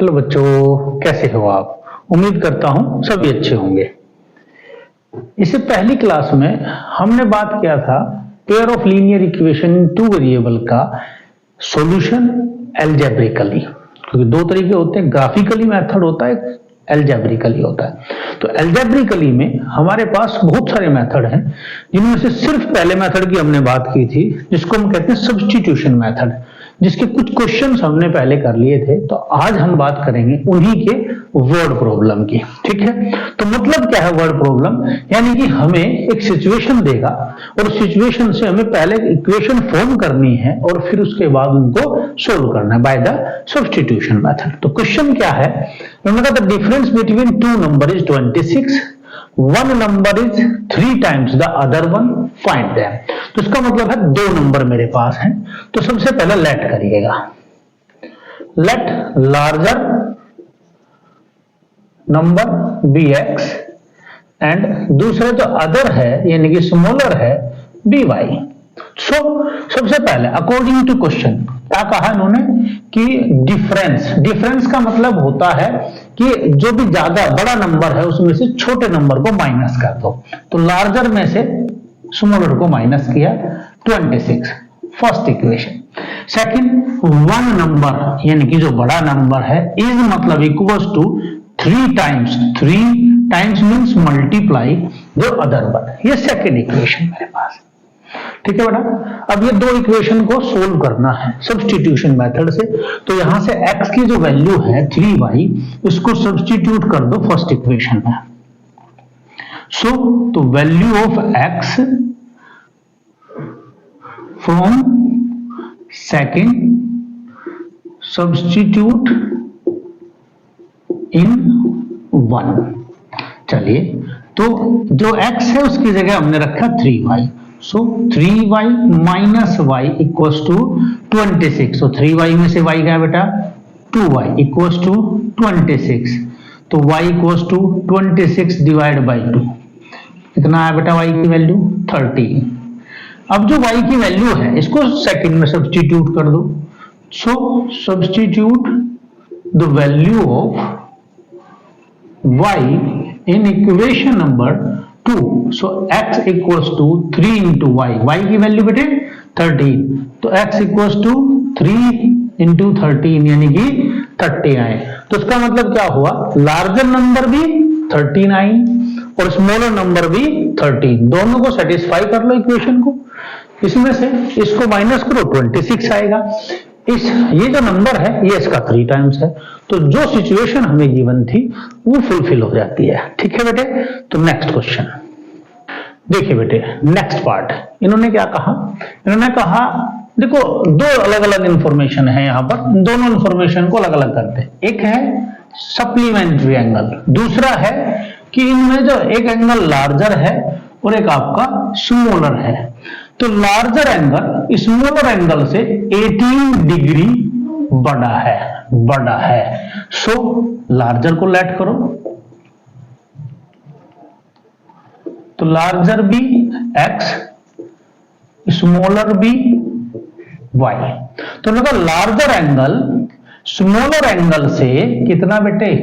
Hello बच्चों, कैसे हो आप? उम्मीद करता हूं सभी अच्छे होंगे। इससे पहली क्लास में हमने बात किया था pair of linear equation in two variable का सॉल्यूशन एल्जेब्रिकली, क्योंकि दो तरीके होते हैं, ग्राफिकली मेथड होता है, एल्जेब्रिकली होता है। तो एल्जेब्रिकली में हमारे पास बहुत सारे मेथड हैं, जिनमें से सिर्फ पहले मेथड की हमने बात की थी, जिसको हम कहते हैं सब्स्टिट्यूशन मेथड, जिसके कुछ क्वेश्चंस हमने पहले कर लिए थे। तो आज हम बात करेंगे उन्हीं के वर्ड प्रॉब्लम की। ठीक है, तो मतलब क्या है वर्ड प्रॉब्लम? यानी कि हमें एक सिचुएशन देगा और सिचुएशन से हमें पहले इक्वेशन फॉर्म करनी है और फिर उसके बाद उनको सोल्व करना है बाय द सब्स्टिट्यूशन मेथड। तो क्वेश्चन क्या है? The difference between two number is 26, one number is 3 times the other one, find them. तो इसका मतलब है दो नंबर मेरे पास हैं, तो सबसे पहले लेट करिएगा, let larger number be x and दूसरे जो अदर है यानी कि स्मॉलर है बी वाई। सो सबसे पहले अकॉर्डिंग टू क्वेश्चन क्या कहा इन्होंने कि डिफरेंस का मतलब होता है कि जो भी ज्यादा बड़ा नंबर है उसमें से छोटे नंबर को माइनस कर दो। तो लार्जर में से स्मॉलर को माइनस किया, 26 first equation. Second, one number यानी कि जो बड़ा नंबर है इज मतलब equals to 3 times, 3 times means multiply जो अदर वन। ये सेकंड इक्वेशन मेरे पास। ठीक है बेटा, अब ये दो इक्वेशन को सोल्व करना है सब्स्टिट्यूशन मेथड से। तो यहां से x की जो वैल्यू है 3y, इसको सब्स्टिट्यूट कर दो फर्स्ट इक्वेशन में। सो तो value of x from second substitute in 1। चलिए, तो जो x है उसकी जगह हमने रखा 3y। So 3y minus y equals to 26। तो 3y में से y क्या है बेटा? 2y equals to 26। तो y equals to 26 divide by 2। कितना है बेटा y की वैल्यू? 13। अब जो y की वैल्यू है इसको सेकंड में सब्स्टिट्यूट कर दो। So substitute the value of y in equation number 2. So x equals to 3 into y. y की वैल्यू बेटे 13, तो x equals to 3 into 13 यानी कि 30 आए। तो इसका मतलब क्या हुआ? लार्जर नंबर भी 13 आई और स्मॉलर नंबर भी 13, दोनों को सेटिस्फाई कर लो इक्वेशन को। इसमें से इसको माइनस करो, 26 आएगा। ये जो नंबर है ये इसका 3 times है, तो जो सिचुएशन हमें गिवन थी वो फुलफिल हो जाती है। ठीक है बेटे, तो नेक्स्ट क्वेश्चन देखिए बेटे, नेक्स्ट पार्ट। इन्होंने क्या कहा? इन्होंने कहा देखो दो अलग अलग इंफॉर्मेशन है यहाँ पर, दोनों इंफॉर्मेशन को अलग अलग करते हैं। एक है सप्लीमेंट्री एंगल, दूसरा है कि इनमें जो एक एंगल लार्जर है और एक आपका स्मॉलर है। तो लार्जर एंगल स्मॉलर एंगल से 18 डिग्री बड़ा है। सो लार्जर को लेट करो, तो लार्जर भी x, स्मॉलर भी y। तो लगा लार्जर एंगल स्मॉलर एंगल से कितना बेटे?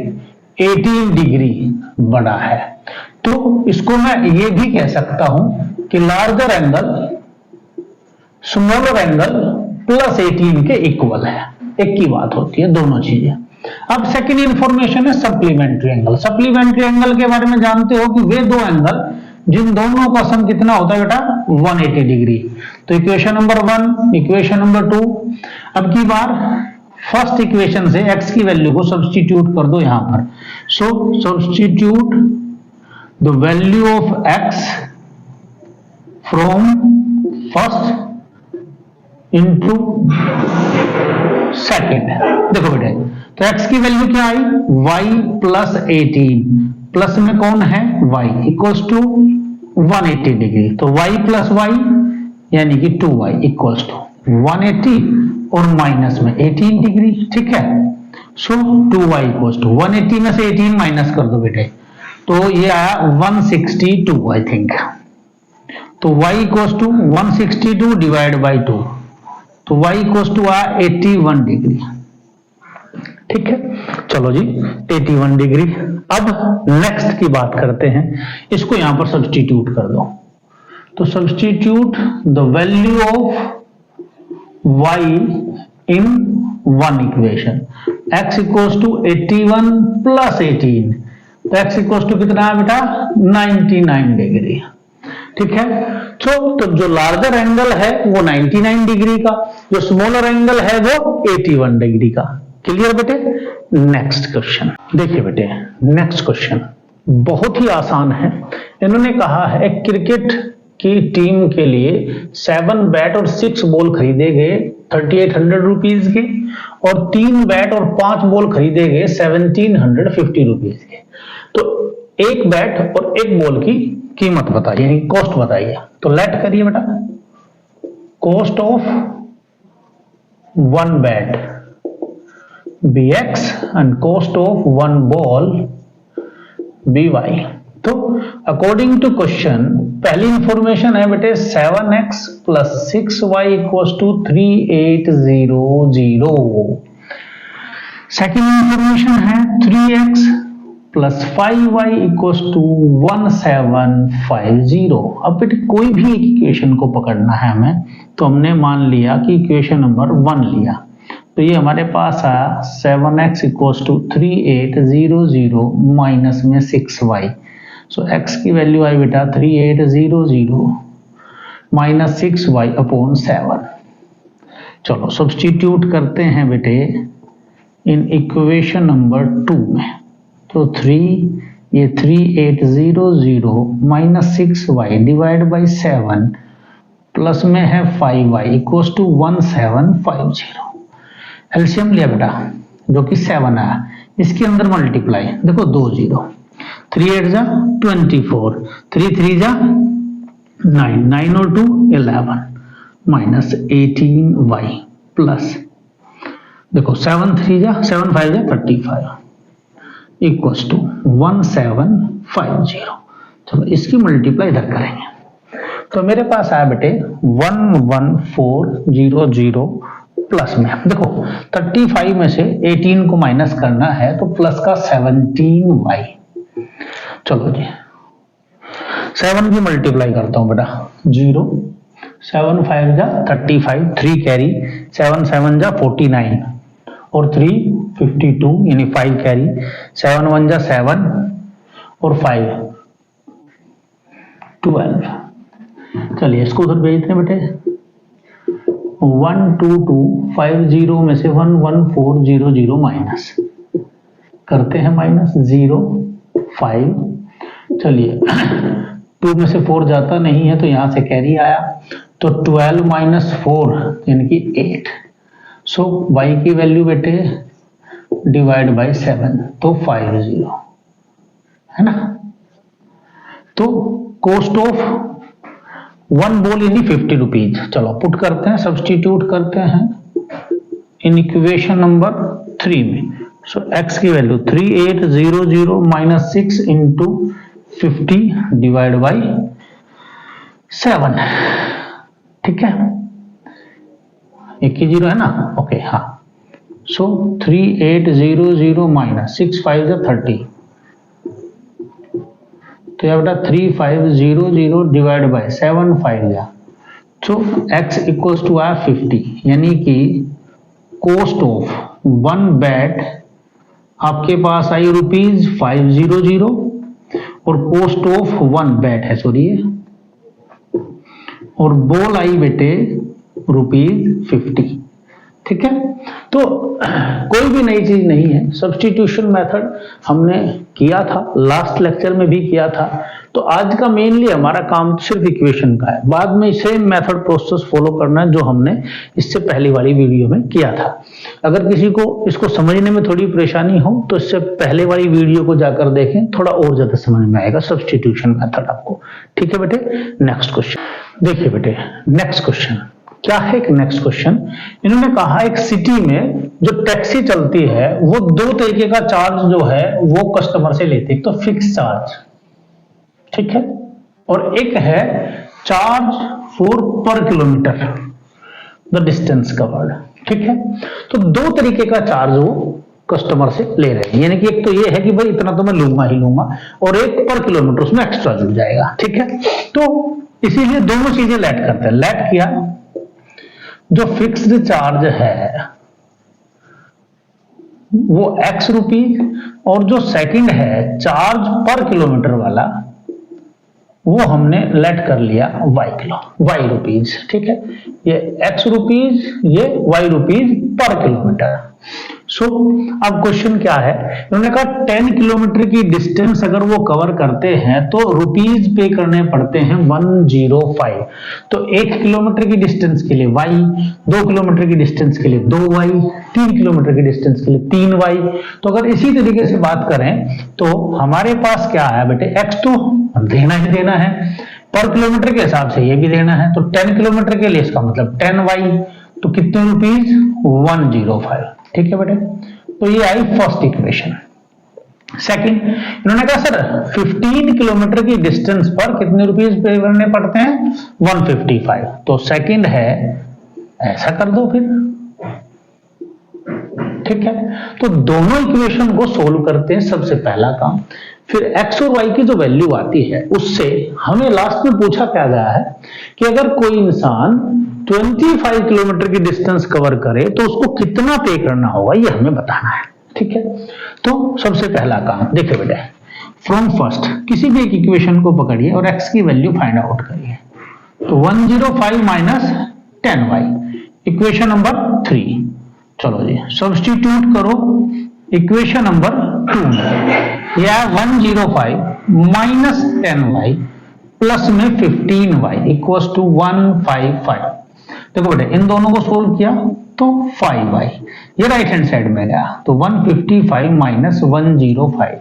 18 डिग्री बड़ा है। तो इसको मैं ये भी कह सकता हूं कि larger angle smaller angle plus 18 के इक्वल है। एक की बात होती है दोनों चीजें। अब सेकंड इंफॉर्मेशन है सप्लीमेंट्री एंगल। सप्लीमेंट्री एंगल के बारे में जानते हो कि वे दो एंगल जिन दोनों का सम कितना होता है बेटा? 180 डिग्री। तो इक्वेशन नंबर 1, इक्वेशन नंबर 2। अब की बार फर्स्ट इक्वेशन से x की वैल्यू को सब्स्टिट्यूट कर दो यहां पर। So substitute the value of x from first into second. देखो बेटे, तो x की वैल्यू क्या आई? y प्लस 18, प्लस में कौन है? y equals to 180 degree. तो y प्लस y यानी कि 2y इक्वल्स टू 180 और माइनस में 18 डिग्री। ठीक है, सो 2y इक्वल्स टू 180 में से 18 माइनस कर दो बेटे, तो ये आया 162 आई थिंक। तो y equals to 162 divide by 2, तो y इक्वल्स टू आया 81 डिग्री। ठीक है, चलो जी 81 डिग्री। अब नेक्स्ट की बात करते हैं, इसको यहां पर सब्स्टिट्यूट कर दो। तो substitute the value of y in one equation, x equals to 81 plus 18, तो x इक्वल्स टू कितना है बेटा 99 डिग्री। ठीक है, तो जो लार्जर एंगल है वो 99 डिग्री का, जो स्मॉलर एंगल है वो 81 डिग्री का। क्लियर बेटे? नेक्स्ट क्वेश्चन देखिए बेटे, नेक्स्ट क्वेश्चन बहुत ही आसान है। इन्होंने कहा है क्रिकेट की टीम के लिए 7 बैट और 6 बॉल खरीदे गए 3800 रुपीज के, और 3 बैट और 5 बॉल खरीदे गए 1750 रुपीज के। तो एक बैट और एक बॉल की कीमत बताइए, यानी कॉस्ट बताइए। तो लेट करिए बेटा, cost of 1 bat bx and cost of 1 ball by। तो अकॉर्डिंग टू क्वेश्चन पहली इंफॉर्मेशन है बेटे 7x plus 6y equals to 3800। Second information है 3x plus 5y equals to 1750। अब बेटे कोई भी एक इक्वेशन को पकड़ना है हमें, तो हमने मान लिया कि इक्वेशन नंबर 1 लिया, तो ये हमारे पास आया 7x इक्वल्स टू 3800 माइनस में 6y। सो x की वैल्यू आई बेटा 3800 माइनस 6y अपॉन 7। चलो सब्स्टिट्यूट करते हैं बेटे इन इक्वेशन नंबर 2 में। तो 3 ये 3800 minus 6y divide by 7 plus में है 5y इक्वल्स टू 1750। एलसीएम लिया बेटा जो कि 7 आया, इसके अंदर मल्टीप्लाई, देखो 2 0, 3 8 जा 24, 3 3 जा 9, 9 और 2 11 माइनस 18y प्लस देखो 7 3 जा 7 5 जा 35 इक्वल्स टू 1750। चलो इसकी मल्टीप्लाई इधर करेंगे, तो मेरे पास आया बेटे 11400 प्लस में देखो 35 में से 18 को माइनस करना है, तो प्लस का 17y। चलो जी 7 की मल्टीप्लाई करता हूं बेटा 0, 7 5 जा 35, 3 कैरी, 7 7 जा 49 और 3 52 यानी 5 कैरी, 7 1 जा 7 और 5 12। चलिए इसको उधर भेजते हैं बेटे, 12250 में से 11400 माइनस करते हैं, माइनस 0 5। चलिए 2 में से 4 जाता नहीं है तो यहां से कैरी आया, तो 12 माइनस 4 यानी कि 8। सो y की वैल्यू बेटे डिवाइड बाई 7 तो 50 है ना। तो कॉस्ट ऑफ 1 बॉल यानी 50 रुपीज। चलो पुट करते हैं, सब्स्टिट्यूट करते हैं इन इक्वेशन नंबर 3 में। सो x की value 3800 minus 6 into 50 divide by 7। ठीक है, एक ही 0 है ना, ओके हाँ। सो 3800 माइनस 6 5 30, तो यह बेटा 3500 डिवाइड बाई 7 5 जा, तो x इक्वल्स टू आया 50, यानी कि कॉस्ट ऑफ 1 बैट आपके पास आई ₹500 और कॉस्ट ऑफ 1 बैट है सॉरी, और बॉल आई बेटे ₹50। ठीक है, तो कोई भी नई चीज नहीं है, सब्स्टिट्यूशन मेथड हमने किया था, लास्ट लेक्चर में भी किया था। तो आज का मेनली हमारा काम सिर्फ इक्वेशन का है, बाद में सेम मेथड प्रोसेस फॉलो करना है जो हमने इससे पहली वाली वीडियो में किया था। अगर किसी को इसको समझने में थोड़ी परेशानी हो तो इससे पहले वाली वीडियो को जाकर देखें, थोड़ा और ज्यादा समझ में आएगा सब्स्टिट्यूशन मेथड आपको। ठीक है बेटे, नेक्स्ट क्वेश्चन देखिए बेटे, नेक्स्ट क्वेश्चन क्या है। एक नेक्स्ट क्वेश्चन इन्होंने कहा एक सिटी में जो टैक्सी चलती है वो 2 तरीके का चार्ज जो है वो कस्टमर से लेती है, तो फिक्स चार्ज, ठीक है, और एक है चार्ज फॉर पर किलोमीटर द डिस्टेंस कवर्ड। ठीक है, तो 2 तरीके का चार्ज वो कस्टमर से ले रहे हैं, यानी कि एक तो ये है कि भाई इतना तो मैं लूंगा ही लूंगा, और एक पर किलोमीटर उसमें एक्स्ट्रा जुड़ जाएगा। ठीक है, तो इसीलिए दोनों चीजें लेट करते हैं। लेट किया, जो फिक्स्ड चार्ज है वो x रुपीज, और जो सेकंड है चार्ज पर किलोमीटर वाला वो हमने लेट कर लिया y रुपीज। ठीक है, ये x रुपीज, ये y रुपीज पर किलोमीटर। सो अब क्वेश्चन क्या है, उन्होंने कहा 10 किलोमीटर की डिस्टेंस अगर वो कवर करते हैं तो रुपीज पे करने पड़ते हैं 105। तो 1 किलोमीटर की डिस्टेंस के लिए y, 2 किलोमीटर की डिस्टेंस के लिए 2y, 3 किलोमीटर की डिस्टेंस के लिए 3y। तो अगर इसी तरीके से बात करें तो हमारे पास क्या है बेटे, x तो देना ही देना है, पर किलोमीटर के हिसाब से ये भी देना है। तो 10 किलोमीटर के लिए इसका मतलब 10y, तो कितने रुपीज, 105। ठीक है बेटे, तो ये आई फर्स्ट इक्वेशन। सेकंड, इन्होंने कहा सर 15 किलोमीटर की डिस्टेंस पर कितने रुपीज पे करने पड़ते हैं, 155। तो सेकंड है, ऐसा कर दो फिर। ठीक है, तो दोनों इक्वेशन को सोल्व करते हैं, सबसे पहला काम। फिर x और y की जो वैल्यू आती है उससे हमें लास्ट में पूछा क्या गया है कि अगर कोई इंसान 25 किलोमीटर की डिस्टेंस कवर करे तो उसको कितना पे करना होगा, ये हमें बताना है। ठीक है, तो सबसे पहला काम देखिए बेटा, फ्रॉम फर्स्ट किसी भी एक इक्वेशन को पकड़िए और x की वैल्यू फाइंड आउट करिए। तो 105 माइनस 10y, इक्वेशन नंबर 3। चलो जी, सब्स्टिट्यूट करो इक्वेशन नंबर 2 में, या 105 माइनस 10y प्लस में 15y इक्वल्स टू 155। देखो बेटे, इन दोनों को सोल्व किया तो 5y, ये राइट हैंड साइड में गया, तो 155 माइनस 105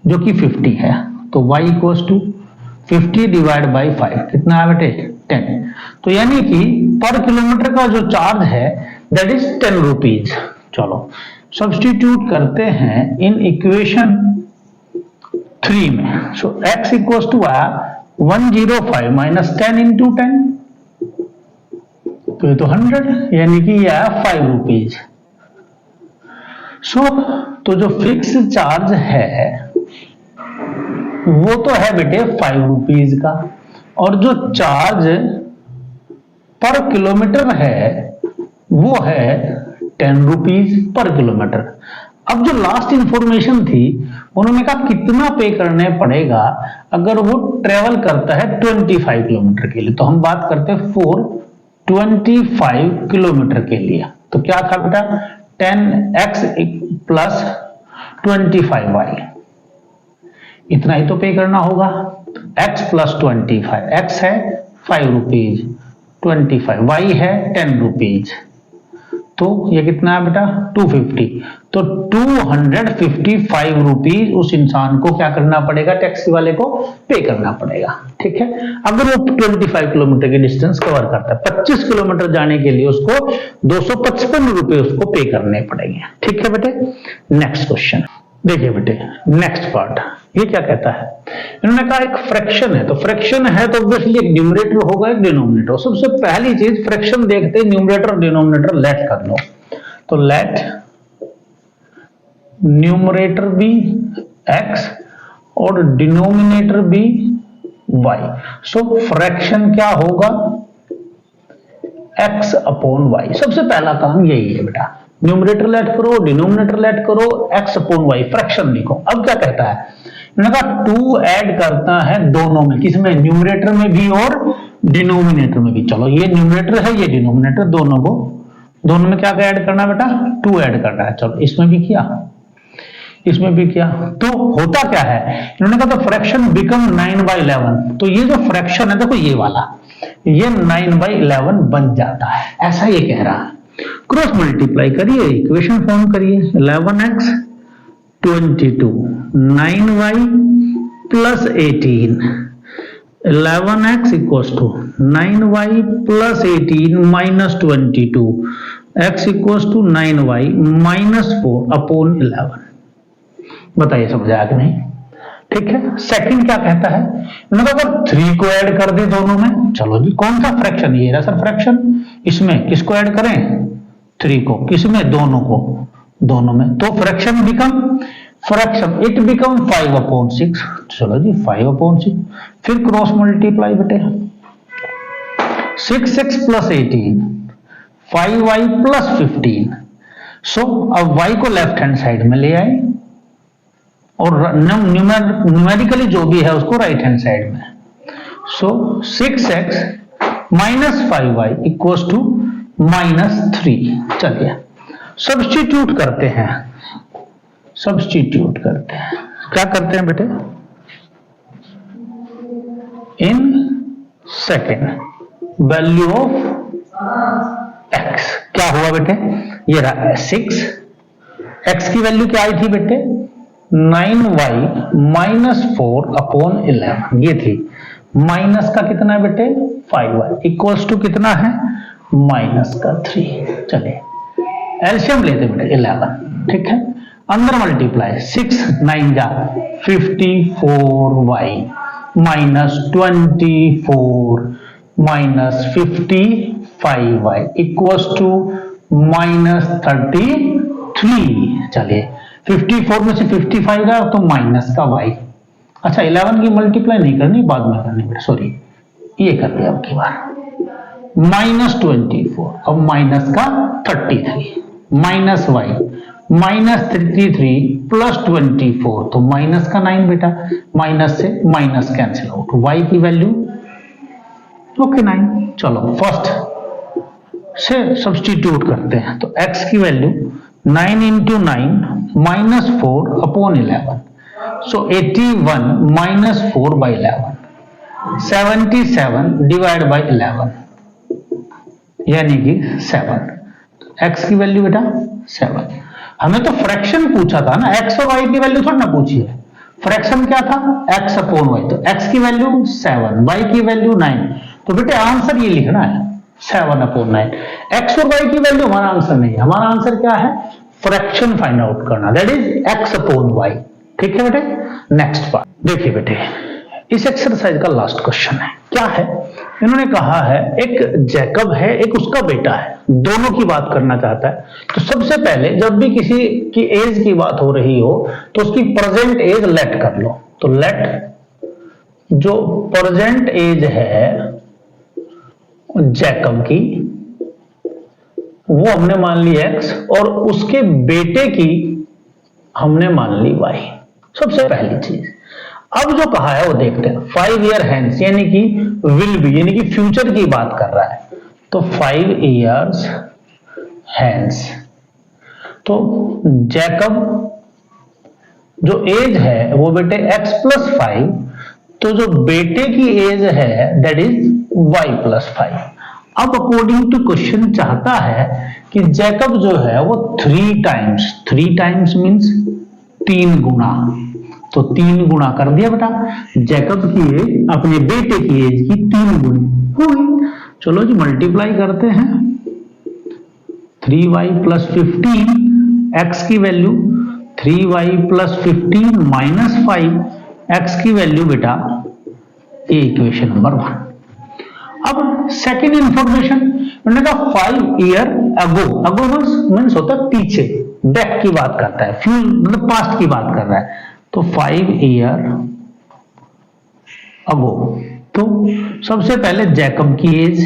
जो कि 50 है, तो y equals to 50 divide by 5, कितना है बेटे, 10। तो यानी कि पर किलोमीटर का जो चार्ज है दैट इज 10 रुपीज। चलो सब्स्टिट्यूट करते हैं इन इक्वेशन 3 में। So x equals to 105 minus 10 into 10, तो ये तो 100, यानी कि यह 5 रुपीज। सो तो जो फिक्स चार्ज है वो तो है बेटे 5 रुपीज का, और जो चार्ज पर किलोमीटर है वो है 10 रुपीज पर किलोमीटर। अब जो लास्ट इंफॉर्मेशन थी उन्होंने कहा कितना पे करने पड़ेगा अगर वो ट्रेवल करता है 25 किलोमीटर के लिए। तो हम बात करते हैं 25 किलोमीटर के लिए, तो क्या था बेटा, 10x प्लस 25y, इतना ही तो पे करना होगा। x प्लस 25, x है 5 रुपीज, 25 y है 10 रुपीज, तो ये कितना है बेटा, 250। तो 255 रुपीज उस इंसान को क्या करना पड़ेगा, टैक्सी वाले को पे करना पड़ेगा। ठीक है, अगर वो 25 किलोमीटर की डिस्टेंस कवर करता है, 25 किलोमीटर जाने के लिए उसको 255 रुपए उसको पे करने पड़ेंगे। ठीक है बेटे, नेक्स्ट क्वेश्चन देखिए बेटे, नेक्स्ट पार्ट ये क्या कहता है, इन्होंने कहा एक फ्रैक्शन है, तो फ्रैक्शन है तो ऑब्वियसली एक न्यूमरेटर होगा एक डिनोमिनेटर। सबसे पहली चीज फ्रैक्शन देखते हैं, न्यूमरेटर और डिनोमिनेटर लेट कर लो। तो लेट न्यूमरेटर भी x और डिनोमिनेटर भी y। सो फ्रैक्शन क्या होगा, x अपॉन y। सबसे पहला काम यही है बेटा, न्यूमरेटर लेट करो, डिनोमिनेटर लेट करो, x अपॉन y, फ्रैक्शन लिखो। अब क्या कहता है, इन्होंने कहा 2 ऐड करता है दोनों में, किसमें, न्यूमरेटर में भी और डिनोमिनेटर में भी। चलो ये न्यूमरेटर है ये डिनोमिनेटर, दोनों में क्या ऐड करना है बेटा, 2 ऐड करना है। चलो इसमें भी किया, इसमें भी किया, तो होता क्या है, इन्होंने कहा तो फ्रैक्शन बिकम 9/11। तो ये जो फ्रैक्शन है देखो ये वाला, ये 9/11 बन जाता है, ऐसा ये कह रहा है। क्रॉस मल्टीप्लाई करिए, इक्वेशन फॉर्म करिए, 11x 22, 9y plus 18, 11x equals to 9y plus 18 minus 22, x equals to 9y minus 4 upon 11। बताइए समझ आया कि नहीं। ठीक है, सेकंड क्या कहता है, इन्होंने कहा 3 को ऐड कर दे दोनों में। चलो जी, कौन सा फ्रैक्शन, ये रहा सर फ्रैक्शन, इसमें किसको ऐड करें, 3 को, किसमें, दोनों को, दोनों में, तो फ्रैक्शन इट बिकम 5/6। चलो जी 5/6, फिर क्रॉस मल्टीप्लाई बेटे 6x + 18 5y + 15। सो अब y को लेफ्ट हैंड साइड में ले आए और न्यूमेरिकली जो भी है उसको राइट हैंड साइड में। सो 6x - 5y = -3। चलिए सब्स्टिट्यूट करते हैं, क्या करते हैं बेटे, in second value of x क्या हुआ बेटे, ये रहा 6, x की वैल्यू क्या आई थी बेटे 9y - 4/11, ये थी, माइनस का कितना है बेटे 5y = कितना है -3। चलिए एलसीएम लेते बेटे 11, ठीक है, अंदर मल्टीप्लाई 6 9 जा 54y - 24 - 55y = -33। चलिए 54 में से 55 गया तो माइनस का y। अच्छा 11 की मल्टीप्लाई नहीं करनी, बाद में करनी बेटा, सॉरी ये कर दिया अब की बार, -24 अब माइनस का 33 माइनस y -33 + 24 तो माइनस का 9 बेटा, माइनस से माइनस कैंसिल आउट, y की वैल्यू ओके 9। चलो फर्स्ट से सब्स्टिट्यूट करते हैं, तो x की वैल्यू 9 × 9 - 4/11, सो 81 - 4/11 77 / 11 यानी कि 7। x की वैल्यू बेटा 7। हमें तो फ्रैक्शन पूछा था ना, x और y की वैल्यू थोड़ा ना पूछी है, फ्रैक्शन क्या था x/y, तो x की वैल्यू 7 y की वैल्यू 9, तो बेटे आंसर ये लिखना है 7/9। x और y की वैल्यू हमारा आंसर नहीं है, हमारा आंसर क्या है फ्रैक्शन फाइंड आउट करना, दैट इज x/y। ठीक है बेटे, नेक्स्ट पार्ट देखिए बेटे, इस एक्सरसाइज का लास्ट क्वेश्चन है, क्या है, इन्होंने कहा है एक जैकब है एक उसका बेटा है, दोनों की बात करना चाहता है। तो सबसे पहले जब भी किसी की एज की बात हो रही हो तो उसकी प्रेजेंट एज लेट कर लो, तो लेट जो प्रेजेंट एज है जैकब की वो हमने मान ली x और उसके बेटे की हमने मान ली y, सबसे पहली चीज। अब जो कहा है वो देखते हैं, 5 ईयर हैंस यानी कि विल बी यानी कि फ्यूचर की बात कर रहा है, तो 5 ईयर्स हैंस, तो जैकब जो एज है वो बेटे x + 5, तो जो बेटे की एज है दैट इज y + 5। अब अकॉर्डिंग टू क्वेश्चन चाहता है कि जैकब जो है वो 3 टाइम्स मींस 3 गुना, तो 3 गुना कर दिया बेटा, जैकब की एज अपने बेटे की एज की 3 गुनी हो गई। चलो जी मल्टीप्लाई करते हैं, 3y + 15, x की वैल्यू 3y + 15 - 5, x की वैल्यू बेटा ये इक्वेशन नंबर 1। अब सेकेंड इंफॉर्मेशन, मैंने कहा 5 ईयर अगो मीन्स होता है पीछे, बैक की बात करता है, मतलब पास्ट की बात कर रहा है, तो 5 ईयर अगो, तो सबसे पहले जैकब की एज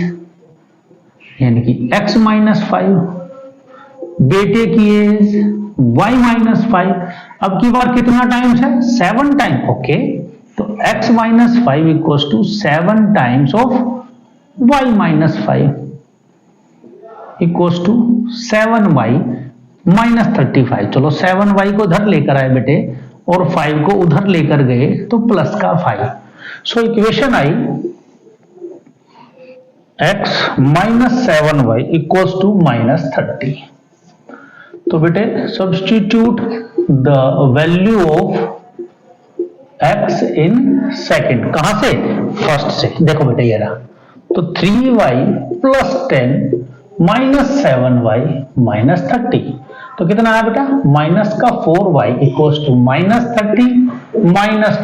यानी कि x - 5, बेटे की एज y - 5, अब की बार कितना टाइम्स है 7 टाइम, ओके, तो x - 5 = 7 times of y - 5 = 7y - 35। चलो 7y को उधर लेकर आए बेटे और 5 को उधर लेकर गए तो प्लस का 5, सो इक्वेशन आई x - 7y = -30। तो बेटे substitute the value of x in second, कहां से फर्स्ट से, देखो बेटे ये रहा, तो 3y + 10 - 7y - 30, तो कितना आया बेटा माइनस का 4y = -30 -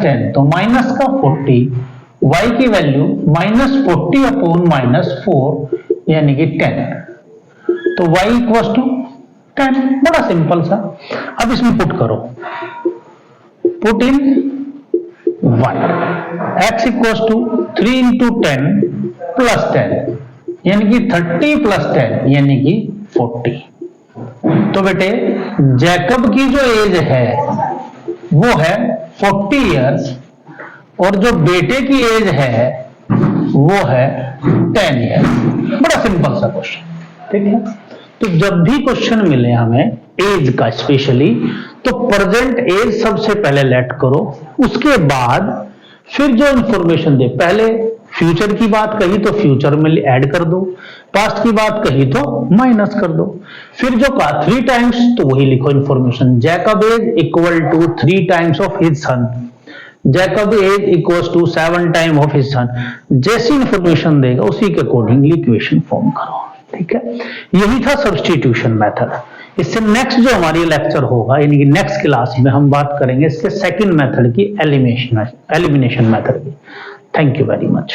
10 तो माइनस का 40, y की वैल्यू -40/-4 यानी कि 10, तो y = 10, बड़ा सिंपल सा। अब इसमें पुट करो, put in 1, x equals to 3 into 10 plus 10 यानी कि 30 प्लस 10 यानी कि 40। तो बेटे जैकब की जो एज है वो है 40 इयर्स और जो बेटे की एज है वो है 10 इयर्स। बड़ा सिंपल सा क्वेश्चन, ठीक है। तो जब भी क्वेश्चन मिले हमें एज का स्पेशली, तो प्रेजेंट एज सबसे पहले लेट करो, उसके बाद फिर जो इंफॉर्मेशन दे, पहले फ्यूचर की बात कही तो फ्यूचर में ऐड कर दो, पास्ट की बात कही तो माइनस कर दो, फिर जो कहा 3 टाइम्स तो वही लिखो information, Jacob age equal to 3 times of his son, Jacob age equals to 7 time of his son. जैसी इंफॉर्मेशन देगा उसी के अकॉर्डिंगली इक्वेशन फॉर्म करो, ठीक है। यही था सब्स्टिट्यूशन मेथड। इससे नेक्स्ट जो हमारी लेक्चर होगा यानी कि नेक्स्ट क्लास में हम बात करेंगे इसके सेकंड मेथड की, एलिमिनेशन मेथड की। Thank you very much.